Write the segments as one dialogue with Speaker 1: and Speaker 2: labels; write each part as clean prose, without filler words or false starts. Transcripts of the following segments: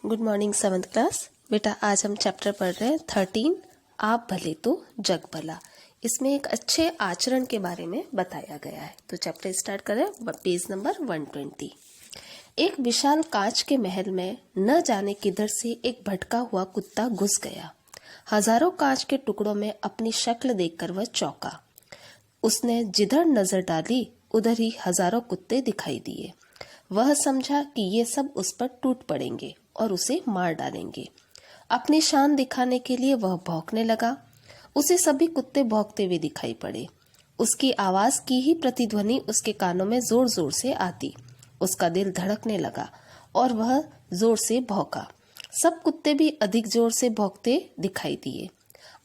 Speaker 1: Good morning 7th class. बेटा आज हम चैप्टर पढ़ रहे हैं 13 आप भले तो जग भला। इसमें एक अच्छे आचरण के बारे में बताया गया है। तो चैप्टर स्टार्ट करें। Page number 120। एक विशाल कांच के महल में न जाने किधर से एक भटका हुआ कुत्ता घुस गया। हजारों कांच के टुकड़ों में अपनी शक्ल देखकर वह चौंका। उसने जिधर नजर डाली उधर ही हजारों कुत्ते दिखाई दिए। वह समझा कि ये सब उस पर टूट पड़ेंगे और उसे मार डालेंगे। अपनी शान दिखाने के लिए वह भौंकने लगा। उसे सभी कुत्ते भौंकते हुए दिखाई पड़े। उसकी आवाज की ही प्रतिध्वनि उसके कानों में जोर जोर से आती। उसका दिल धड़कने लगा और वह जोर से भौंका। सब कुत्ते भी अधिक जोर से भौंकते दिखाई दिए।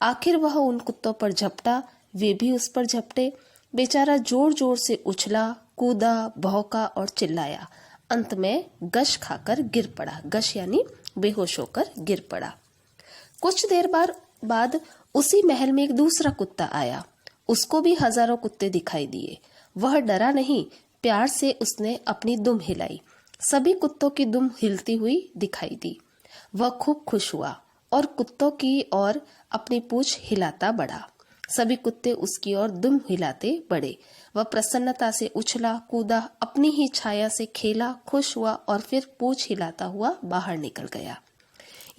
Speaker 1: आखिर वह उन कुत्तों पर झपटा, वे भी उस पर झपटे। बेचारा जोर जोर से उछला, कूदा, भौंका और चिल्लाया। अंत में गश खाकर गिर पड़ा। गश यानी बेहोश होकर गिर पड़ा। कुछ देर बाद उसी महल में एक दूसरा कुत्ता आया। उसको भी हजारों कुत्ते दिखाई दिए। वह डरा नहीं, प्यार से उसने अपनी दुम हिलाई। सभी कुत्तों की दुम हिलती हुई दिखाई दी। वह खूब खुश हुआ और कुत्तों की ओर अपनी पूंछ हिलाता बढ़ा। सभी कुत्ते उसकी ओर दुम हिलाते बढ़े। वह प्रसन्नता से उछला, कूदा, अपनी ही छाया से खेला, खुश हुआ और फिर पूंछ हिलाता हुआ बाहर निकल गया।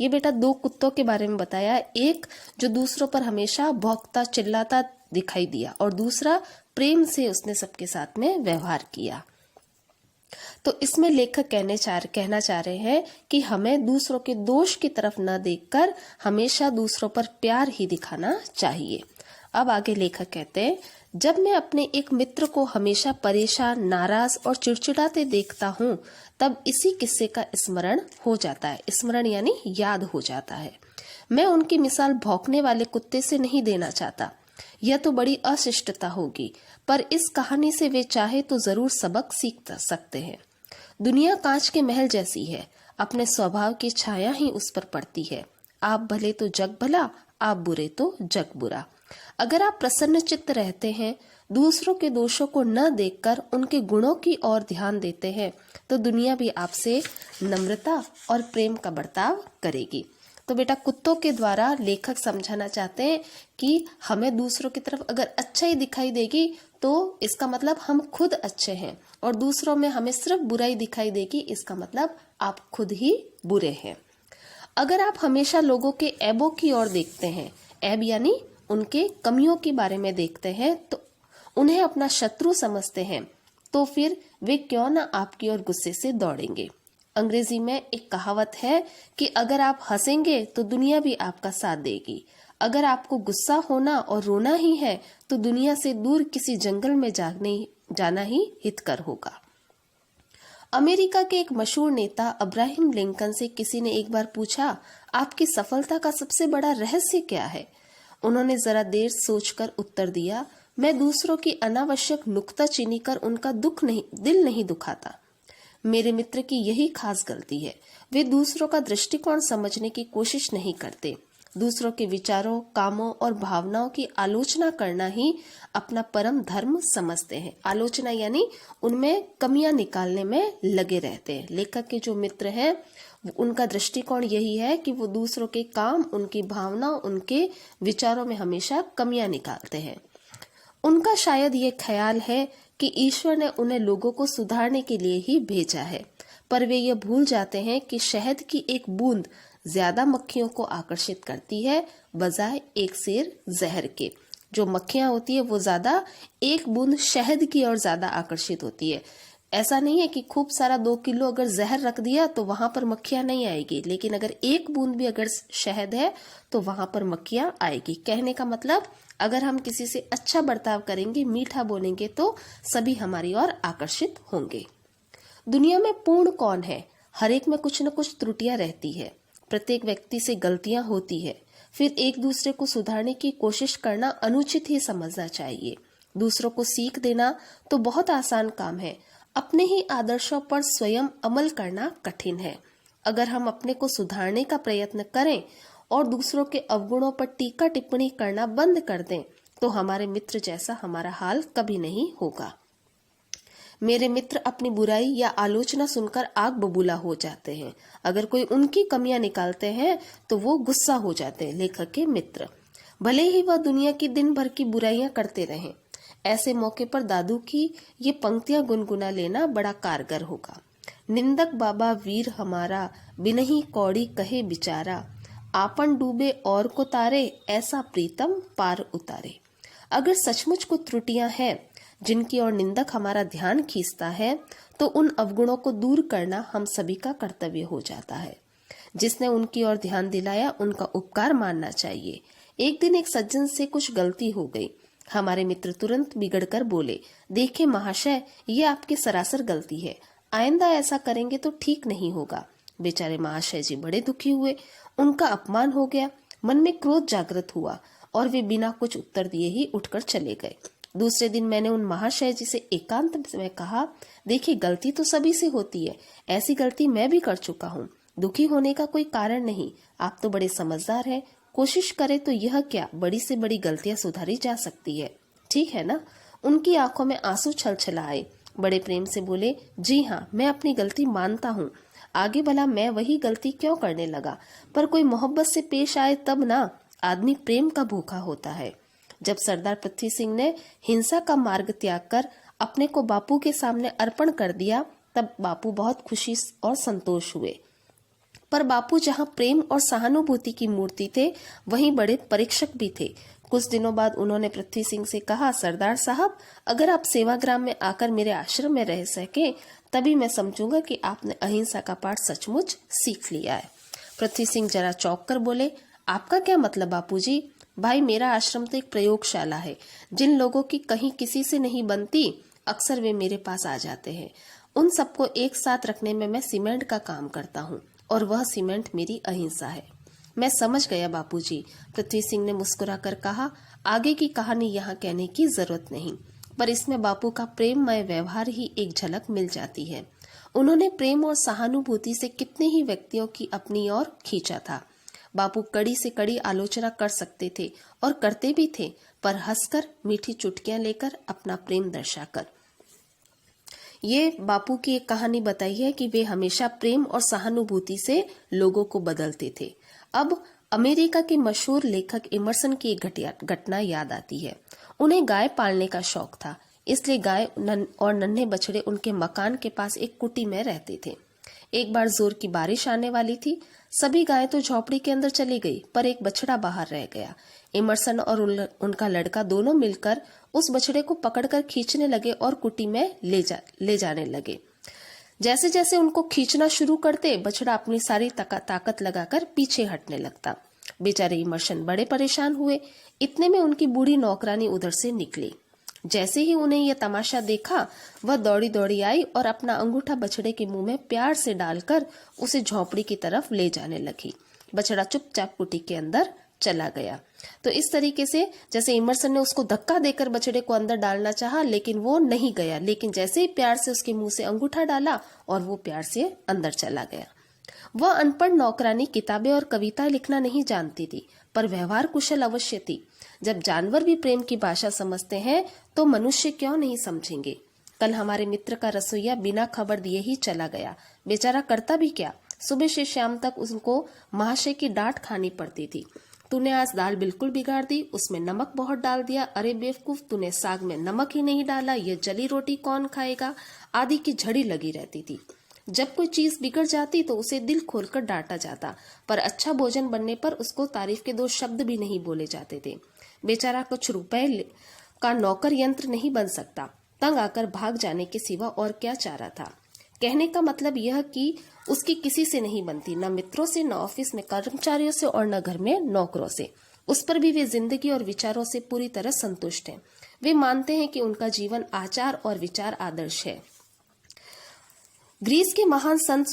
Speaker 1: ये बेटा दो कुत्तों के बारे में बताया। एक जो दूसरों पर हमेशा भौंकता चिल्लाता दिखाई दिया और दूसरा प्रेम से उसने सबके साथ में व्यवहार किया। तो इसमें लेखक कहना चाह रहे हैं कि हमें दूसरों के दोष की तरफ न देखकर हमेशा दूसरों पर प्यार ही दिखाना चाहिए। अब आगे लेखक कहते हैं, जब मैं अपने एक मित्र को हमेशा परेशान, नाराज और चिड़चिड़ाते देखता हूँ तब इसी किस्से का स्मरण हो जाता है। स्मरण यानी याद हो जाता है। मैं उनकी मिसाल भौंकने वाले कुत्ते से नहीं देना चाहता। यह तो बड़ी अशिष्टता होगी, पर इस कहानी से वे चाहे तो जरूर सबक सीख सकते हैं। दुनिया कांच के महल जैसी है। अपने स्वभाव की छाया ही उस पर पड़ती है। आप भले तो जग भला, आप बुरे तो जग बुरा। अगर आप प्रसन्न चित्त रहते हैं, दूसरों के दोषों को न देखकर उनके गुणों की ओर ध्यान देते हैं, तो दुनिया भी आपसे नम्रता और प्रेम का बर्ताव करेगी। तो बेटा कुत्तों के द्वारा लेखक समझाना चाहते हैं कि हमें दूसरों की तरफ अगर अच्छा ही दिखाई देगी तो इसका मतलब हम खुद अच्छे हैं, और दूसरों में हमें सिर्फ बुराई दिखाई देगी, इसका मतलब आप खुद ही बुरे हैं। अगर आप हमेशा लोगों के ऐबों की ओर देखते हैं, ऐब यानी उनके कमियों के बारे में देखते हैं, तो उन्हें अपना शत्रु समझते हैं, तो फिर वे क्यों ना आपकी ओर गुस्से से दौड़ेंगे। अंग्रेजी में एक कहावत है कि अगर आप हंसेंगे तो दुनिया भी आपका साथ देगी। अगर आपको गुस्सा होना और रोना ही है तो दुनिया से दूर किसी जंगल में जाना ही हितकर होगा। अमेरिका के एक मशहूर नेता अब्राहम लिंकन से किसी ने एक बार पूछा, आपकी सफलता का सबसे बड़ा रहस्य क्या है? उन्होंने जरा देर सोचकर उत्तर दिया, मैं दूसरों की अनावश्यक नुक्ताचीनी कर उनका दिल नहीं दुखाता। मेरे मित्र की यही खास गलती है। वे दूसरों का दृष्टिकोण समझने की कोशिश नहीं करते। दूसरों के विचारों, कामों और भावनाओं की आलोचना करना ही अपना परम धर्म समझते हैं। आलोचना यानी उनमें कमियां निकालने में लगे रहते हैं। लेखक के जो मित्र हैं उनका दृष्टिकोण यही है कि वो दूसरों के काम, उनकी भावनाओं, उनके विचारों में हमेशा कमियां निकालते हैं। उनका शायद ये ख्याल है कि ईश्वर ने उन्हें लोगों को सुधारने के लिए ही भेजा है, पर वे ये भूल जाते हैं कि शहद की एक बूंद ज्यादा मक्खियों को आकर्षित करती है बजाय एक सेर जहर के। जो मक्खियां होती है वो ज्यादा एक बूंद शहद की ओर ज्यादा आकर्षित होती है। ऐसा नहीं है कि खूब सारा 2 किलो अगर जहर रख दिया तो वहां पर मक्खियां नहीं आएगी, लेकिन अगर एक बूंद भी अगर शहद है तो वहां पर मक्खियां आएगी। कहने का मतलब अगर हम किसी से अच्छा बर्ताव करेंगे, मीठा बोलेंगे, तो सभी हमारी ओर आकर्षित होंगे। दुनिया में पूर्ण कौन है? हर एक में कुछ न कुछ त्रुटियां रहती है। प्रत्येक व्यक्ति से गलतियां होती है। फिर एक दूसरे को सुधारने की कोशिश करना अनुचित ही समझना चाहिए। दूसरों को सीख देना तो बहुत आसान काम है, अपने ही आदर्शों पर स्वयं अमल करना कठिन है। अगर हम अपने को सुधारने का प्रयत्न करें और दूसरों के अवगुणों पर टीका टिप्पणी करना बंद कर दें तो हमारे मित्र जैसा हमारा हाल कभी नहीं होगा। मेरे मित्र अपनी बुराई या आलोचना सुनकर आग बबूला हो जाते हैं। अगर कोई उनकी कमियां निकालते हैं तो वो गुस्सा हो जाते हैं। लेखक के मित्र, भले ही वह दुनिया की दिन भर की बुराइयां करते रहें, ऐसे मौके पर दादू की ये पंक्तियां गुनगुना लेना बड़ा कारगर होगा। निंदक बाबा वीर हमारा, बिनही कौड़ी कहे बिचारा, आपन डूबे और को तारे, ऐसा प्रीतम पार उतारे। अगर सचमुच को त्रुटियां हैं जिनकी ओर निंदक हमारा ध्यान खींचता है, तो उन अवगुणों को दूर करना हम सभी का कर्तव्य हो जाता है। जिसने उनकी ओर ध्यान दिलाया उनका उपकार मानना चाहिए। एक दिन एक सज्जन से कुछ गलती हो गई। हमारे मित्र तुरंत बिगड़कर बोले, देखिए महाशय, ये आपकी सरासर गलती है, आइंदा ऐसा करेंगे तो ठीक नहीं होगा। बेचारे महाशय जी बड़े दुखी हुए, उनका अपमान हो गया, मन में क्रोध जागृत हुआ और वे बिना कुछ उत्तर दिए ही उठकर चले गए। दूसरे दिन मैंने उन महाशय जी से एकांत में कहा, देखिए गलती तो सभी से होती है, ऐसी गलती मैं भी कर चुका हूँ, दुखी होने का कोई कारण नहीं, आप तो बड़े समझदार हैं, कोशिश करें तो यह क्या बड़ी से बड़ी गलतियां सुधारी जा सकती है, ठीक है ना। उनकी आंखों में आंसू छलछला आए, बड़े प्रेम से बोले, जी हाँ, मैं अपनी गलती मानता हूँ, आगे भला मैं वही गलती क्यों करने लगा, पर कोई मोहब्बत से पेश आए तब ना, आदमी प्रेम का भूखा होता है। जब सरदार पृथ्वी सिंह ने हिंसा का मार्ग त्याग कर अपने को बापू के सामने अर्पण कर दिया, तब बापू बहुत खुशी और संतोष हुए। पर बापू जहाँ प्रेम और सहानुभूति की मूर्ति थे, वहीं बड़े परीक्षक भी थे। कुछ दिनों बाद उन्होंने पृथ्वी सिंह से कहा, सरदार साहब, अगर आप सेवाग्राम में आकर मेरे आश्रम में रह सके, तभी मैं समझूंगा कि आपने अहिंसा का पाठ सचमुच सीख लिया है। पृथ्वी सिंह जरा चौंक कर बोले, आपका क्या मतलब बापूजी? भाई, मेरा आश्रम तो एक प्रयोगशाला है। जिन लोगों की कहीं किसी से नहीं बनती, अक्सर वे मेरे पास आ जाते हैं। उन सबको एक साथ रखने में मैं सीमेंट का काम करता हूँ, और वह सीमेंट मेरी अहिंसा है। मैं समझ गया बापूजी, पृथ्वी सिंह ने मुस्कुराकर कहा, आगे की कहानी यहाँ कहने की जरूरत नहीं, पर इसमें बापू का प्रेममय व्यवहार ही एक झलक मिल जाती है। उन्होंने प्रेम और सहानुभूति से कितने ही व्यक्तियों की अपनी ओर खींचा था। बापू कड़ी से कड़ी आलोचना कर सकते थे और करते भी थे, पर हंसकर, मीठी चुटकियां लेकर, अपना प्रेम दर्शाकर। ये बापू की एक कहानी बताई है कि वे हमेशा प्रेम और सहानुभूति से लोगों को बदलते थे। अब अमेरिका के मशहूर लेखक इमर्सन की एक घटना याद आती है। उन्हें गाय पालने का शौक था, इसलिए गाय और नन्हे बछड़े उनके मकान के पास एक कुटी में रहते थे। एक बार जोर की बारिश आने वाली थी। सभी गायें तो झोपड़ी के अंदर चली गई, पर एक बछड़ा बाहर रह गया। इमर्सन और उनका लड़का दोनों मिलकर उस बछड़े को पकड़कर खींचने लगे और कुटी में ले जाने लगे। जैसे जैसे उनको खींचना शुरू करते, बछड़ा अपनी सारी ताकत लगाकर पीछे हटने लगता। बेचारे इमर्सन बड़े परेशान हुए। इतने में उनकी बूढ़ी नौकरानी उधर से निकली। जैसे ही उन्हें यह तमाशा देखा, वह दौड़ी दौड़ी आई और अपना अंगूठा बछड़े के मुंह में प्यार से डालकर उसे झोपड़ी की तरफ ले जाने लगी। बछड़ा चुपचाप कुटी के अंदर चला गया। तो इस तरीके से जैसे इमर्सन ने उसको धक्का देकर बछड़े को अंदर डालना चाहा, लेकिन वो नहीं गया। लेकिन जैसे ही प्यार से उसके मुंह से अंगूठा डाला और वो प्यार से अंदर चला गया। वह अनपढ़ नौकरानी किताबें और कविता लिखना नहीं जानती थी, पर व्यवहार कुशल अवश्य थी। जब जानवर भी प्रेम की भाषा समझते हैं, तो मनुष्य क्यों नहीं समझेंगे। कल हमारे मित्र का रसोइया बिना खबर दिए ही चला गया। बेचारा करता भी क्या, सुबह से शाम तक उसको महाशय की डांट खानी पड़ती थी। तूने आज दाल बिल्कुल बिगाड़ दी, उसमें नमक बहुत डाल दिया। अरे बेवकूफ, तूने साग में नमक ही नहीं डाला, ये जली रोटी कौन खाएगा, आदि की झड़ी लगी रहती थी। जब कोई चीज बिगड़ जाती तो उसे दिल खोलकर डांटा जाता, पर अच्छा भोजन बनने पर उसको तारीफ के 2 शब्द भी नहीं बोले जाते थे। बेचारा कुछ रुपए का नौकर यंत्र नहीं बन सकता। तंग आकर भाग जाने के सिवा और क्या चारा था। कहने का मतलब यह कि उसकी किसी से नहीं बनती, न मित्रों से, न ऑफिस में कर्मचारियों से और न घर में नौकरों से। उस पर भी वे जिंदगी और विचारों से पूरी तरह संतुष्ट हैं। वे मानते हैं कि उनका जीवन आचार और विचार आदर्श है। ग्रीस के महान संत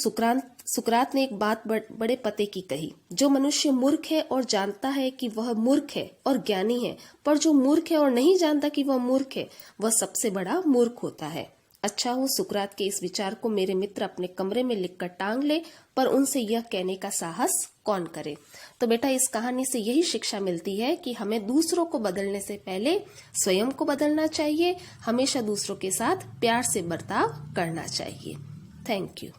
Speaker 1: सुकरात ने एक बात बड़े पते की कही, जो मनुष्य मूर्ख है और जानता है कि वह मूर्ख है और ज्ञानी है, पर जो मूर्ख है और नहीं जानता कि वह मूर्ख है, वह सबसे बड़ा मूर्ख होता है। अच्छा हो सुकरात के इस विचार को मेरे मित्र अपने कमरे में लिखकर टांग ले, पर उनसे यह कहने का साहस कौन करे। तो बेटा इस कहानी से यही शिक्षा मिलती है कि हमें दूसरों को बदलने से पहले स्वयं को बदलना चाहिए, हमेशा दूसरों के साथ प्यार से बर्ताव करना चाहिए। Thank you.